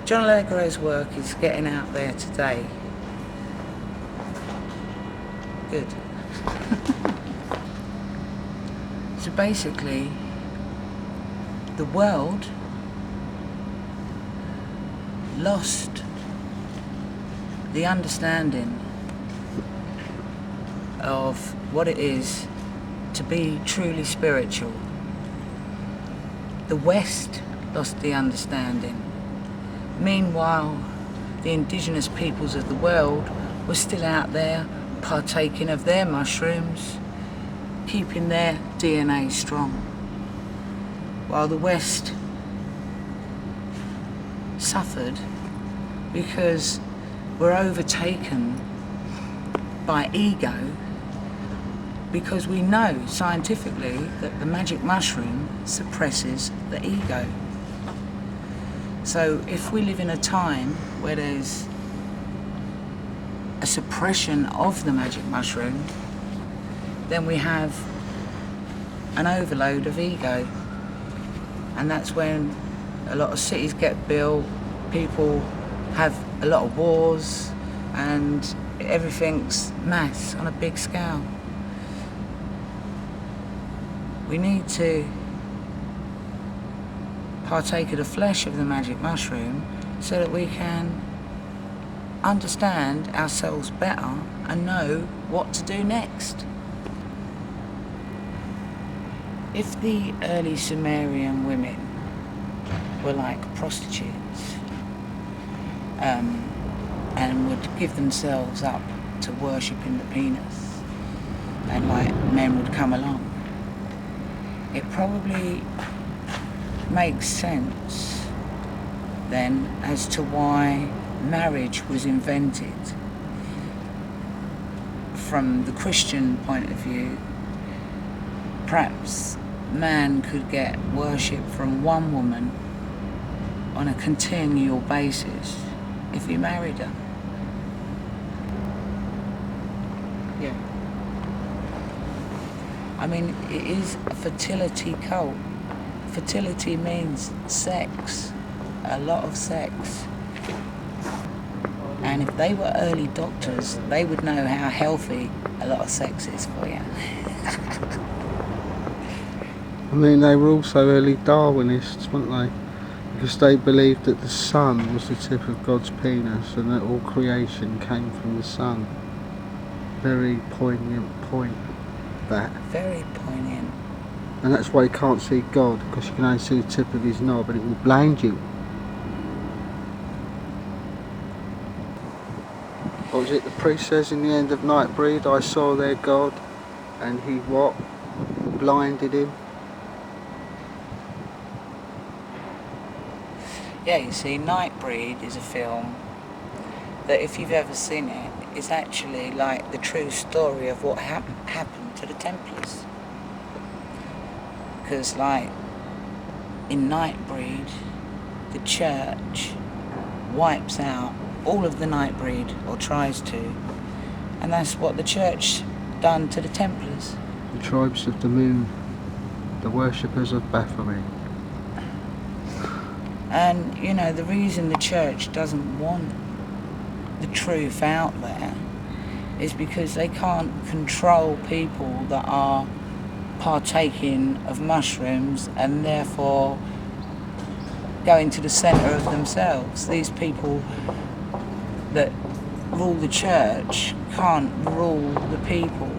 John Allegro's work is getting out there today. Good. So basically, the world lost the understanding of what it is to be truly spiritual. The West lost the understanding. Meanwhile, the indigenous peoples of the world were still out there partaking of their mushrooms, keeping their DNA strong. While the West suffered because we're overtaken by ego, because we know scientifically that the magic mushroom suppresses the ego. So if we live in a time where there's a suppression of the magic mushroom, then we have an overload of ego. And that's when a lot of cities get built, people have a lot of wars, and everything's mass on a big scale. We need to partake of the flesh of the magic mushroom so that we can understand ourselves better and know what to do next. If the early Sumerian women were like prostitutes and would give themselves up to worshipping the penis, and like men would come along, it probably makes sense then as to why marriage was invented. From the Christian point of view, perhaps man could get worship from one woman on a continual basis if he married her. Yeah. I mean, it is a fertility cult. Fertility means sex, a lot of sex. And if they were early doctors, they would know how healthy a lot of sex is for you. I mean, they were also early Darwinists, weren't they? Because they believed that the sun was the tip of God's penis and that all creation came from the sun. Very poignant point, that. Very poignant. And that's why you can't see God, because you can only see the tip of his knob and it will blind you. What was it the priest says in the end of Nightbreed? I saw their God, and he what? Blinded him. Yeah, you see, Nightbreed is a film that, if you've ever seen it, is actually like the true story of what happened to the Templars. Because, like, in Nightbreed, the church wipes out all of the Nightbreed, or tries to, and that's what the church done to the Templars. The tribes of the moon, the worshippers of Baphomet. And, you know, the reason the church doesn't want the truth out there is because they can't control people that are partaking of mushrooms and therefore going to the centre of themselves. These people that rule the church can't rule the people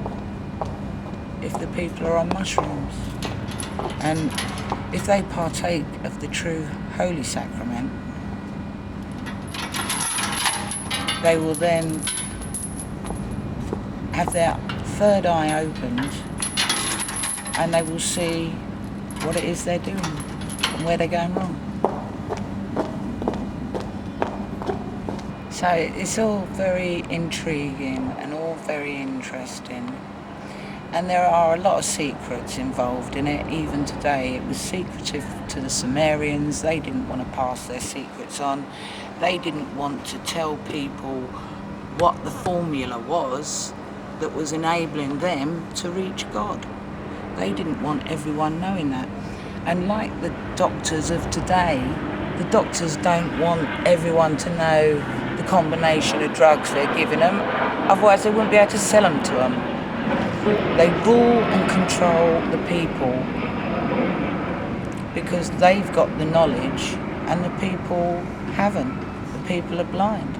if the people are on mushrooms. And if they partake of the true Holy Sacrament, they will then have their third eye opened and they will see what it is they're doing and where they're going wrong. So it's all very intriguing and all very interesting. And there are a lot of secrets involved in it. Even today, it was secretive to the Sumerians. They didn't want to pass their secrets on. They didn't want to tell people what the formula was that was enabling them to reach God. They didn't want everyone knowing that. And like the doctors of today, The doctors don't want everyone to know the combination of drugs they're giving them, otherwise they wouldn't be able to sell them to them. They rule and control the people because they've got the knowledge and the people haven't. The people are blind.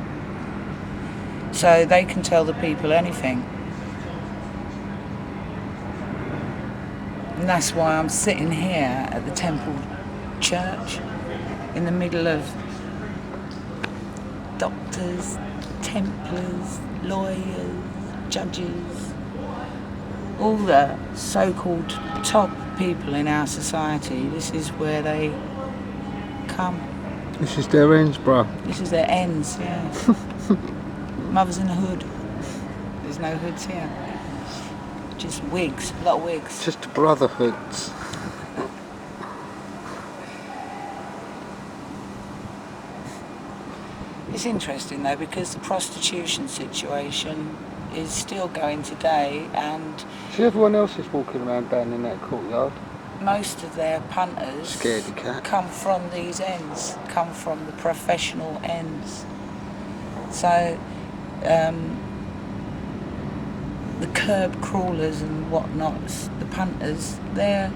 So they can tell the people anything. And that's why I'm sitting here at the Temple Church in the middle of doctors, Templars, lawyers, judges, all the so-called top people in our society. This is where they come. This is their ends, bruh. This is their ends, yeah. Mother's in the hood. There's no hoods here. Just wigs, a lot of wigs. Just brotherhoods. It's interesting though, because the prostitution situation is still going today, and See, everyone else is walking around down in that courtyard. most of their punters Scaredy cat. come from these ends, come from the professional ends. So the curb crawlers and whatnots, the punters, they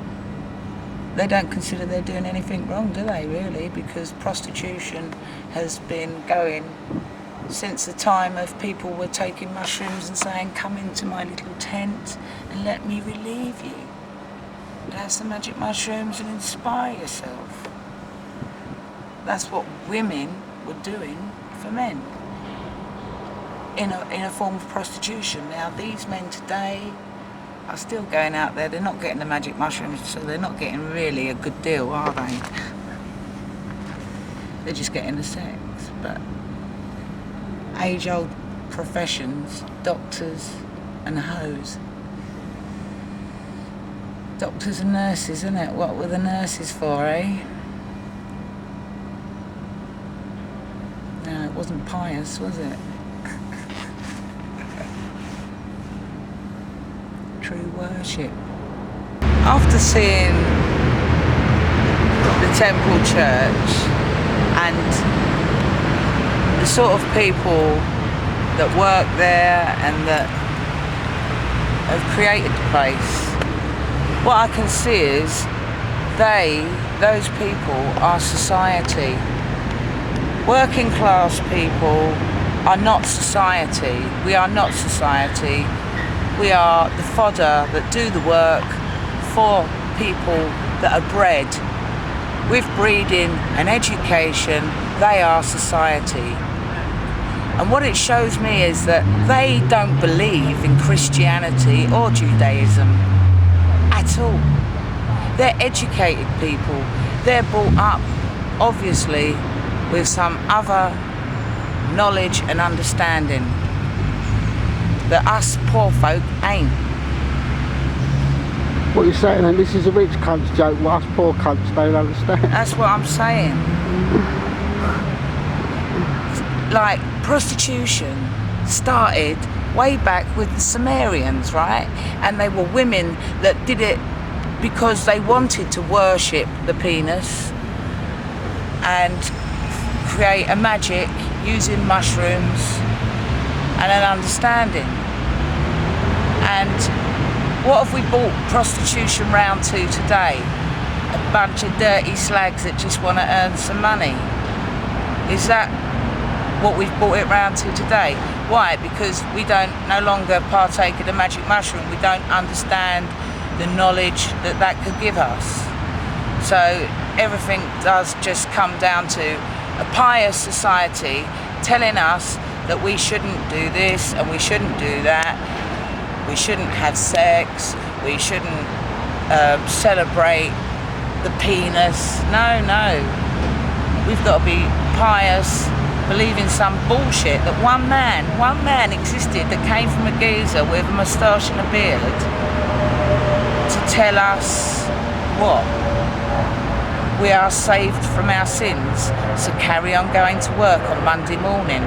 don't consider they're doing anything wrong, do they, really? Because prostitution has been going since the time of people were taking mushrooms and saying, come into my little tent and let me relieve you. Have some magic mushrooms and inspire yourself. That's what women were doing for men in a form of prostitution. Now these men today are still going out there. They're not getting the magic mushrooms, so they're not getting really a good deal, are they? They're just getting the sex. But age-old professions, doctors and hoes. Doctors and nurses, isn't it? What were the nurses for, eh? No, it wasn't pious, was it? True worship. After seeing the Temple Church and the sort of people that work there and that have created the place, what I can see is those people are society. Working class people are not society. We are not society. We are the fodder that do the work for people that are bred. With breeding and education, they are society. And what it shows me is that they don't believe in Christianity or Judaism at all. They're educated people. They're brought up, obviously, with some other knowledge and understanding that us poor folk ain't. What you're saying, and this is a rich cunt's joke, what us poor cunts don't understand. That's what I'm saying. Like, prostitution started way back with the Sumerians, right? And they were women that did it because they wanted to worship the penis and create a magic using mushrooms and an understanding. And what have we brought prostitution round to today? A bunch of dirty slags that just want to earn some money. Is that what we've brought it round to today? Why? Because we don't no longer partake of the magic mushroom. We don't understand the knowledge that that could give us. So everything does just come down to a pious society telling us that we shouldn't do this and we shouldn't do that. We shouldn't have sex. We shouldn't celebrate the penis. No. We've got to be pious, believe in some bullshit that one man existed that came from a geezer with a moustache and a beard to tell us what? We are saved from our sins, so carry on going to work on Monday morning.